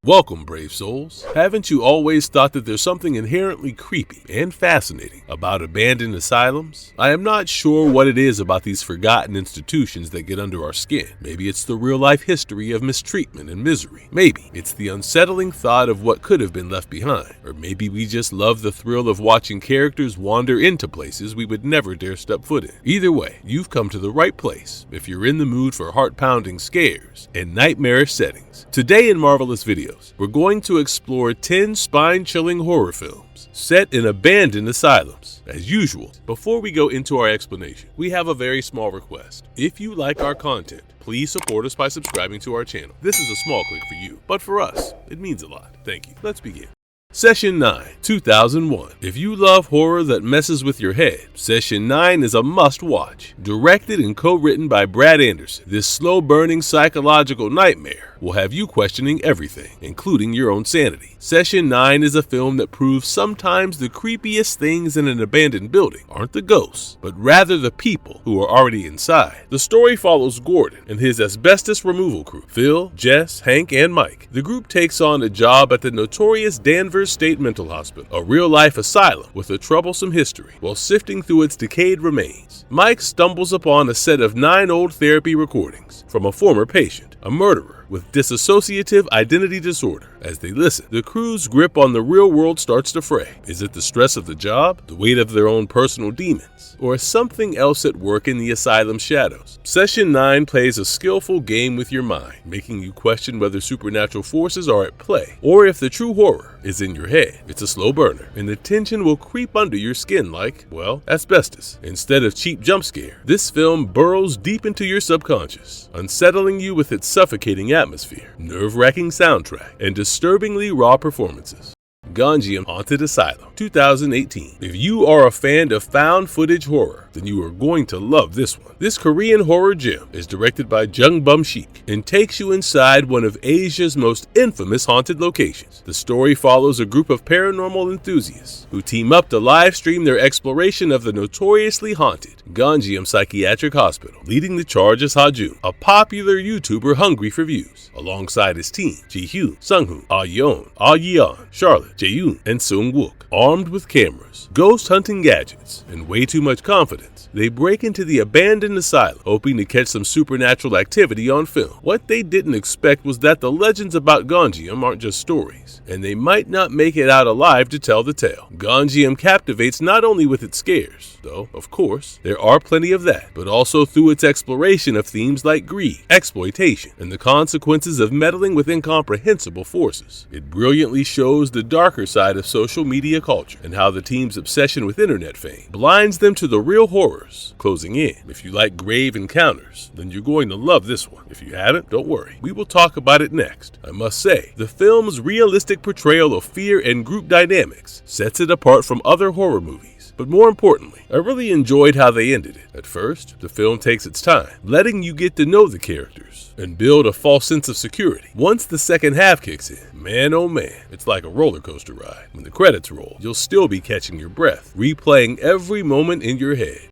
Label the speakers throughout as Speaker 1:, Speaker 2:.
Speaker 1: Welcome, brave souls. Haven't you always thought that there's something inherently creepy and fascinating about abandoned asylums? I am not sure what it is about these forgotten institutions that get under our skin. Maybe it's the real-life history of mistreatment and misery. Maybe it's the unsettling thought of what could have been left behind. Or maybe we just love the thrill of watching characters wander into places we would never dare step foot in. Either way, you've come to the right place if you're in the mood for heart-pounding scares and nightmarish settings. Today in Marvelous Videos, we're going to explore 10 spine-chilling horror films set in abandoned asylums. As usual, before we go into our explanation, we have a very small request. If you like our content, please support us by subscribing to our channel. This is a small click for you, but for us, it means a lot. Thank you. Let's begin. Session 9, 2001. If you love horror that messes with your head, Session 9 is a must-watch. Directed and co-written by Brad Anderson, this slow-burning psychological nightmare will have you questioning everything, including your own sanity. Session 9 is a film that proves sometimes the creepiest things in an abandoned building aren't the ghosts, but rather the people who are already inside. The story follows Gordon and his asbestos removal crew, Phil, Jess, Hank, and Mike. The group takes on a job at the notorious Danvers State Mental Hospital, a real-life asylum with a troublesome history, while sifting through its decayed remains. Mike stumbles upon a set of 9 old therapy recordings from a former patient, a murderer with dissociative identity disorder. As they listen, the crew's grip on the real world starts to fray. Is it the stress of the job, the weight of their own personal demons, or something else at work in the asylum's shadows? Session 9 plays a skillful game with your mind, making you question whether supernatural forces are at play, or if the true horror is in your head. It's a slow burner, and the tension will creep under your skin like, well, asbestos. Instead of cheap jump scare, this film burrows deep into your subconscious, unsettling you with its suffocating atmosphere, nerve-wracking soundtrack, and disturbingly raw performances. Ganjiam Haunted Asylum, 2018. If you are a fan of found footage horror, then you are going to love this one. This Korean horror gem is directed by Jung Bum-sik and takes you inside one of Asia's most infamous haunted locations. The story follows a group of paranormal enthusiasts who team up to live stream their exploration of the notoriously haunted Ganjiam Psychiatric Hospital. Leading the charge is Ha-jun, a popular YouTuber hungry for views, alongside his team, Ji-hyun, Sung-hoon, Ah-yeon, Ah-yeon, Charlotte, Jae-yoon, and Sung-wook. Armed with cameras, ghost hunting gadgets, and way too much confidence, they break into the abandoned asylum, hoping to catch some supernatural activity on film. What they didn't expect was that the legends about Ganjiam aren't just stories, and they might not make it out alive to tell the tale. Ganjiam captivates not only with its scares, though, of course, there are plenty of that, but also through its exploration of themes like greed, exploitation, and the consequences of meddling with incomprehensible forces. It brilliantly shows the darker side of social media culture and how the team's obsession with internet fame blinds them to the real horrors closing in. If you like grave encounters, then you're going to love this one. If you haven't, don't worry. We will talk about it next. I must say, the film's realistic portrayal of fear and group dynamics sets it apart from other horror movies. But more importantly, I really enjoyed how they ended it. At first, the film takes its time, letting you get to know the characters and build a false sense of security. Once the second half kicks in, man oh man, it's like a roller coaster ride. When the credits roll, you'll still be catching your breath, replaying every moment in your head.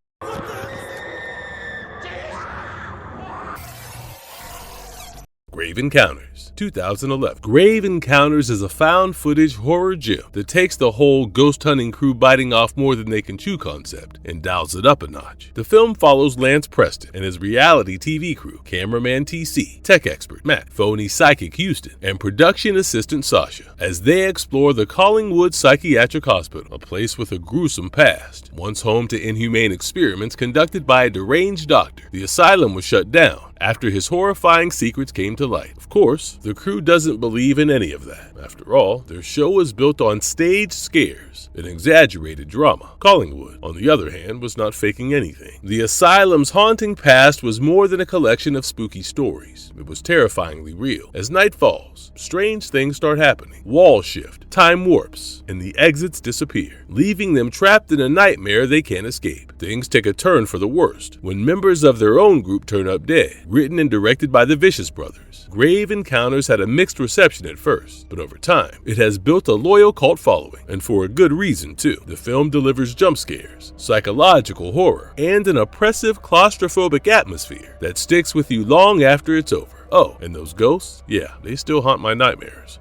Speaker 1: Grave Encounters, 2011. Grave Encounters is a found footage horror gem that takes the whole ghost hunting crew biting off more than they can chew concept and dials it up a notch. The film follows Lance Preston and his reality TV crew, cameraman TC, tech expert Matt, phony psychic Houston, and production assistant Sasha, as they explore the Collingwood Psychiatric Hospital, a place with a gruesome past. Once home to inhumane experiments conducted by a deranged doctor, the asylum was shut down after his horrifying secrets came to light. Of course, the crew doesn't believe in any of that. After all, their show is built on staged scares and exaggerated drama. Collingwood, on the other hand, was not faking anything. The asylum's haunting past was more than a collection of spooky stories. It was terrifyingly real. As night falls, strange things start happening. Walls shift, time warps, and the exits disappear, leaving them trapped in a nightmare they can't escape. Things take a turn for the worst when members of their own group turn up dead. Written and directed by the Vicious Brothers, Grave Encounters had a mixed reception at first, but over time, it has built a loyal cult following, and for a good reason too. The film delivers jump scares, psychological horror, and an oppressive claustrophobic atmosphere that sticks with you long after it's over. Oh, and those ghosts? Yeah, they still haunt my nightmares.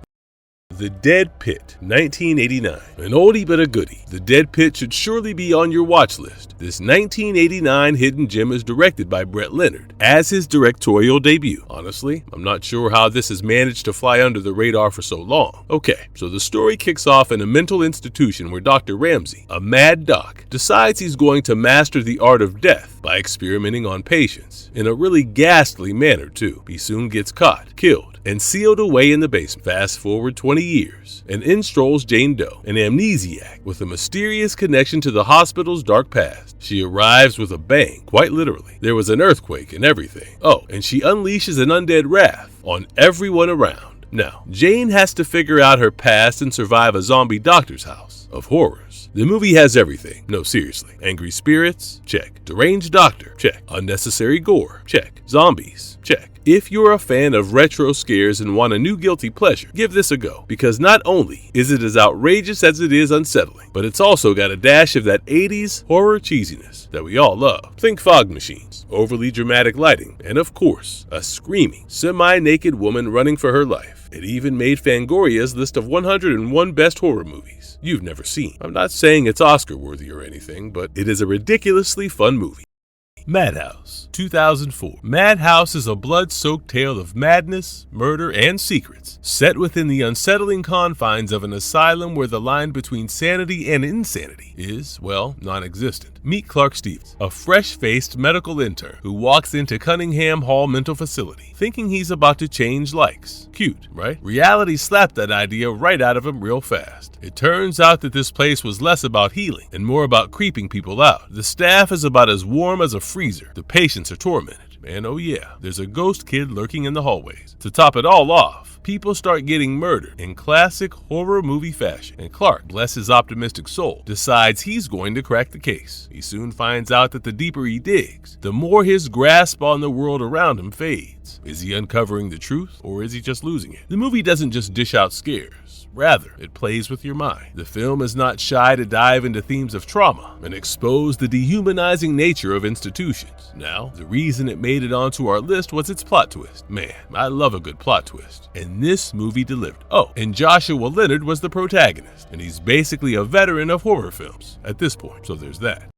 Speaker 1: The Dead Pit, 1989. An oldie but a goodie. The Dead Pit should surely be on your watch list. This 1989 hidden gem is directed by Brett Leonard as his directorial debut. Honestly, I'm not sure how this has managed to fly under the radar for so long. Okay, so the story kicks off in a mental institution where Dr. Ramsey, a mad doc, decides he's going to master the art of death by experimenting on patients. In a really ghastly manner, too. He soon gets caught, killed, and sealed away in the basement. Fast forward 20 years, and in strolls Jane Doe, an amnesiac with a mysterious connection to the hospital's dark past. She arrives with a bang, quite literally. There was an earthquake and everything. Oh, and she unleashes an undead wrath on everyone around. Now, Jane has to figure out her past and survive a zombie doctor's house of horrors. The movie has everything. No, seriously. Angry spirits? Check. Deranged doctor? Check. Unnecessary gore? Check. Zombies? Check. If you're a fan of retro scares and want a new guilty pleasure, give this a go, because not only is it as outrageous as it is unsettling, but it's also got a dash of that 80s horror cheesiness that we all love. Think fog machines, overly dramatic lighting, and of course, a screaming, semi-naked woman running for her life. It even made Fangoria's list of 101 best horror movies you've never seen. I'm not saying it's Oscar-worthy or anything, but it is a ridiculously fun movie. Madhouse, 2004. Madhouse is a blood-soaked tale of madness, murder, and secrets, set within the unsettling confines of an asylum where the line between sanity and insanity is, well, non-existent. Meet Clark Stevens, a fresh-faced medical intern who walks into Cunningham Hall Mental Facility, thinking he's about to change likes. Cute, right? Reality slapped that idea right out of him real fast. It turns out that this place was less about healing and more about creeping people out. The staff is about as warm as a freezer. The patients are tormented. And oh yeah, there's a ghost kid lurking in the hallways. To top it all off, people start getting murdered in classic horror movie fashion. And Clark, bless his optimistic soul, decides he's going to crack the case. He soon finds out that the deeper he digs, the more his grasp on the world around him fades. Is he uncovering the truth, or is he just losing it? The movie doesn't just dish out scares. Rather, it plays with your mind. The film is not shy to dive into themes of trauma and expose the dehumanizing nature of institutions. Now, the reason it made it onto our list was its plot twist. Man, I love a good plot twist. And this movie delivered. Oh, and Joshua Leonard was the protagonist, and he's basically a veteran of horror films at this point, so there's that.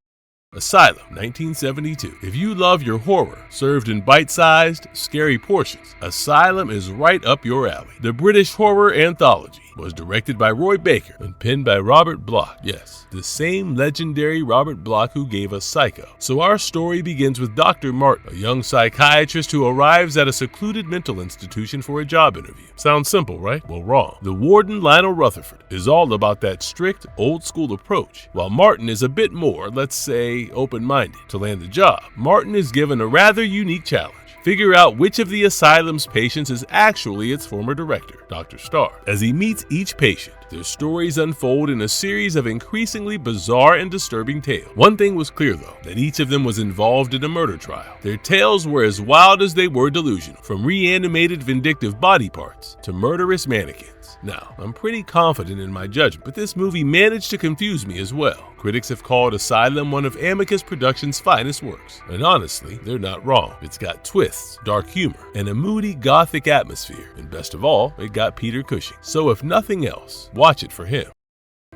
Speaker 1: Asylum, 1972. If you love your horror served in bite-sized, scary portions, Asylum is right up your alley. The British horror anthology was directed by Roy Baker and penned by Robert Bloch. Yes, the same legendary Robert Bloch who gave us Psycho. So our story begins with Dr. Martin, a young psychiatrist who arrives at a secluded mental institution for a job interview. Sounds simple, right? Well, wrong. The warden, Lionel Rutherford, is all about that strict, old-school approach, while Martin is a bit more, let's say, open-minded. To land the job, Martin is given a rather unique challenge. Figure out which of the asylum's patients is actually its former director, Dr. Starr. As he meets each patient, their stories unfold in a series of increasingly bizarre and disturbing tales. One thing was clear, though, that each of them was involved in a murder trial. Their tales were as wild as they were delusional, from reanimated vindictive body parts to murderous mannequins. Now, I'm pretty confident in my judgment, but this movie managed to confuse me as well. Critics have called Asylum one of Amicus Productions' finest works, and honestly, they're not wrong. It's got twists, dark humor, and a moody gothic atmosphere, and best of all, it got Peter Cushing. So if nothing else, watch it for him.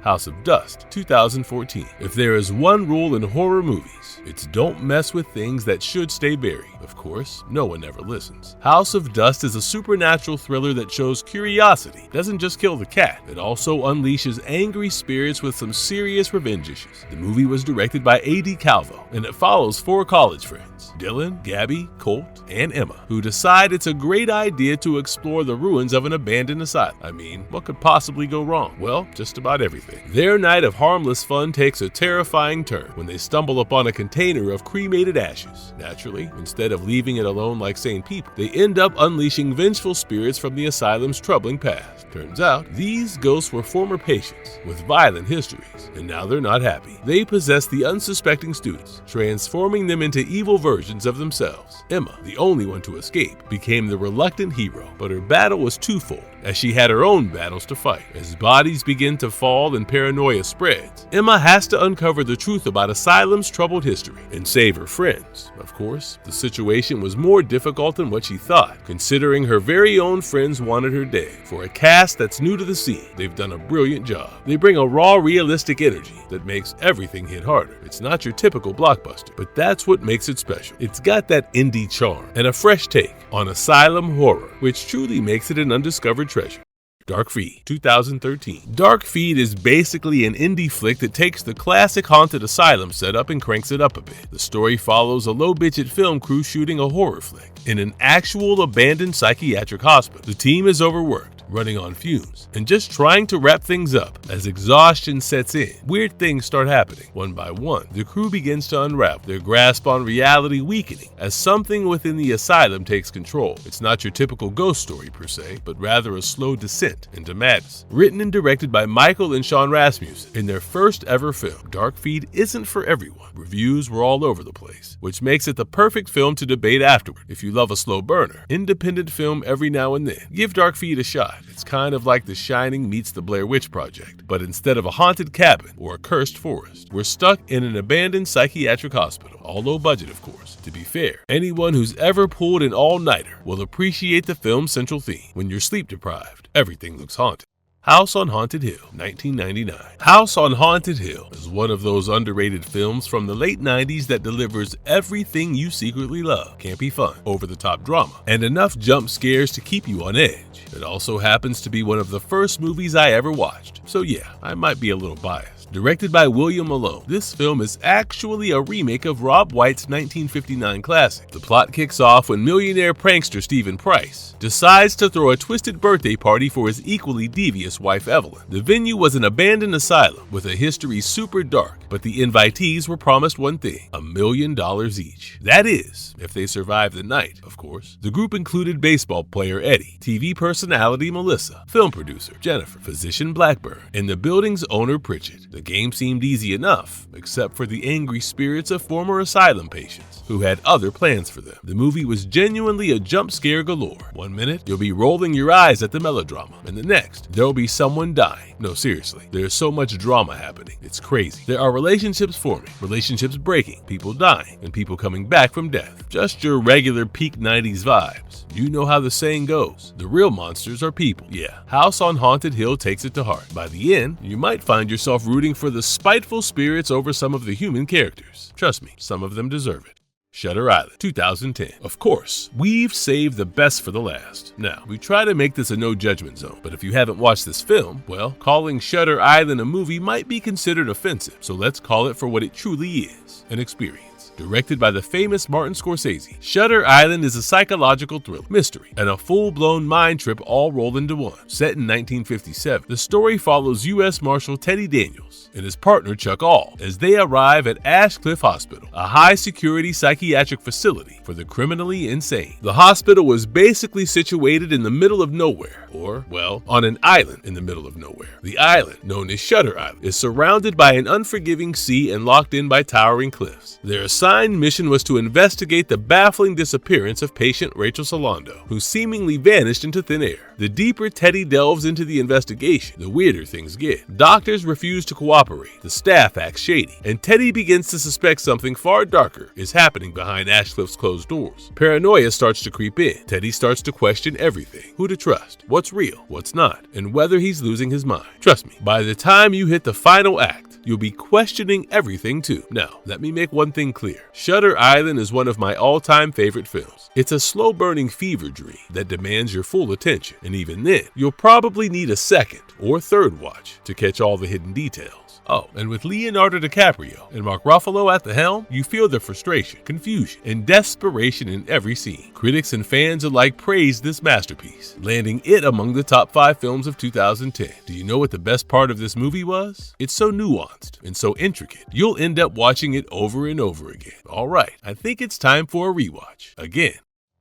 Speaker 1: House of Dust, 2014. If there is one rule in horror movies, it's don't mess with things that should stay buried. Of course, no one ever listens. House of Dust is a supernatural thriller that shows curiosity. It doesn't just kill the cat, it also unleashes angry spirits with some serious revenge issues. The movie was directed by A.D. Calvo, and it follows 4 college friends, Dylan, Gabby, Colt, and Emma, who decide it's a great idea to explore the ruins of an abandoned asylum. I mean, what could possibly go wrong? Well, just about everything. Their night of harmless fun takes a terrifying turn when they stumble upon a container of cremated ashes. Naturally, instead of leaving it alone like sane people, they end up unleashing vengeful spirits from the asylum's troubling past. Turns out, these ghosts were former patients with violent histories, and now they're not happy. They possess the unsuspecting students, transforming them into evil versions of themselves. Emma, the only one to escape, became the reluctant hero, but her battle was twofold, as she had her own battles to fight. As bodies begin to fall and and paranoia spreads, Emma has to uncover the truth about Asylum's troubled history and save her friends. Of course, the situation was more difficult than what she thought, considering her very own friends wanted her dead. For a cast that's new to the scene, they've done a brilliant job. They bring a raw, realistic energy that makes everything hit harder. It's not your typical blockbuster, but that's what makes it special. It's got that indie charm and a fresh take on asylum horror, which truly makes it an undiscovered treasure. Dark Feed, 2013. Dark Feed is basically an indie flick that takes the classic haunted asylum setup and cranks it up a bit. The story follows a low-budget film crew shooting a horror flick in an actual abandoned psychiatric hospital. The team is overworked, running on fumes, and just trying to wrap things up. As exhaustion sets in, weird things start happening. One by one, the crew begins to unravel, their grasp on reality weakening as something within the asylum takes control. It's not your typical ghost story per se, but rather a slow descent into madness. Written and directed by Michael and Sean Rasmussen in their first ever film, Dark Feed isn't for everyone. Reviews were all over the place, which makes it the perfect film to debate afterward. If you love a slow burner, independent film every now and then, give Dark Feed a shot. It's kind of like The Shining meets the Blair Witch Project, but instead of a haunted cabin or a cursed forest, we're stuck in an abandoned psychiatric hospital, all low budget of course. To be fair, anyone who's ever pulled an all-nighter will appreciate the film's central theme. When you're sleep deprived, everything looks haunted. House on Haunted Hill, 1999. House on Haunted Hill is one of those underrated films from the late 90s that delivers everything you secretly love. Campy fun, over-the-top drama, and enough jump scares to keep you on edge. It also happens to be one of the first movies I ever watched, so yeah, I might be a little biased. Directed by William Malone, this film is actually a remake of Rob White's 1959 classic. The plot kicks off when millionaire prankster Stephen Price decides to throw a twisted birthday party for his equally devious wife Evelyn. The venue was an abandoned asylum with a history super dark, but the invitees were promised one thing: $1 million each. That is, if they survive the night, of course. The group included baseball player Eddie, TV personality Melissa, film producer Jennifer, physician Blackburn, and the building's owner Pritchett. The game seemed easy enough, except for the angry spirits of former asylum patients who had other plans for them. The movie was genuinely a jump scare galore. One minute, you'll be rolling your eyes at the melodrama, and the next, there'll be someone dying. No, seriously, there's so much drama happening. It's crazy. There are relationships forming, relationships breaking, people dying, and people coming back from death. Just your regular peak 90s vibes. You know how the saying goes, the real monsters are people. Yeah, House on Haunted Hill takes it to heart. By the end, you might find yourself rooting for the spiteful spirits over some of the human characters. Trust me, some of them deserve it. Shutter Island, 2010. Of course, we've saved the best for the last. Now, we try to make this a no-judgment zone, but if you haven't watched this film, well, calling Shutter Island a movie might be considered offensive, so let's call it for what it truly is, an experience. Directed by the famous Martin Scorsese, Shutter Island is a psychological thriller, mystery, and a full-blown mind trip all rolled into one. Set in 1957, the story follows U.S. Marshal Teddy Daniels and his partner Chuck All as they arrive at Ashcliff Hospital, a high-security psychiatric facility for the criminally insane. The hospital was basically situated in the middle of nowhere, or, well, on an island in the middle of nowhere. The island, known as Shutter Island, is surrounded by an unforgiving sea and locked in by towering cliffs. Their assigned mission was to investigate the baffling disappearance of patient Rachel Solando, who seemingly vanished into thin air. The deeper Teddy delves into the investigation, the weirder things get. Doctors refuse to cooperate, the staff acts shady, and Teddy begins to suspect something far darker is happening behind Ashcliff's closed doors. Paranoia starts to creep in. Teddy starts to question everything: who to trust, what's real, what's not, and whether he's losing his mind. Trust me, by the time you hit the final act, you'll be questioning everything too. Now, let me make one thing clear. Shutter Island is one of my all-time favorite films. It's a slow-burning fever dream that demands your full attention, and even then, you'll probably need a second or third watch to catch all the hidden details. Oh, and with Leonardo DiCaprio and Mark Ruffalo at the helm, you feel the frustration, confusion, and desperation in every scene. Critics and fans alike praised this masterpiece, landing it among the top 5 films of 2010. Do you know what the best part of this movie was? It's so nuanced and so intricate, you'll end up watching it over and over again. Alright, I think it's time for a rewatch. Again.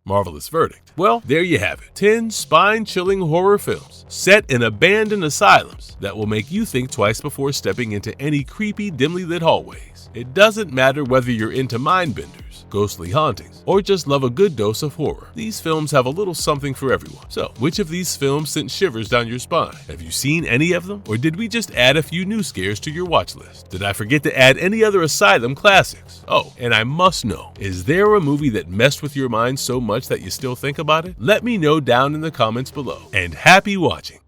Speaker 1: Marvelous verdict. Well, there you have it. 10 spine-chilling horror films set in abandoned asylums that will make you think twice before stepping into any creepy, dimly lit hallways. It doesn't matter whether you're into mind benders, ghostly hauntings, or just love a good dose of horror. These films have a little something for everyone. So, which of these films sent shivers down your spine? Have you seen any of them? Or did we just add a few new scares to your watch list? Did I forget to add any other Asylum classics? Oh, and I must know, is there a movie that messed with your mind so much that you still think about it? Let me know down in the comments below. And happy watching!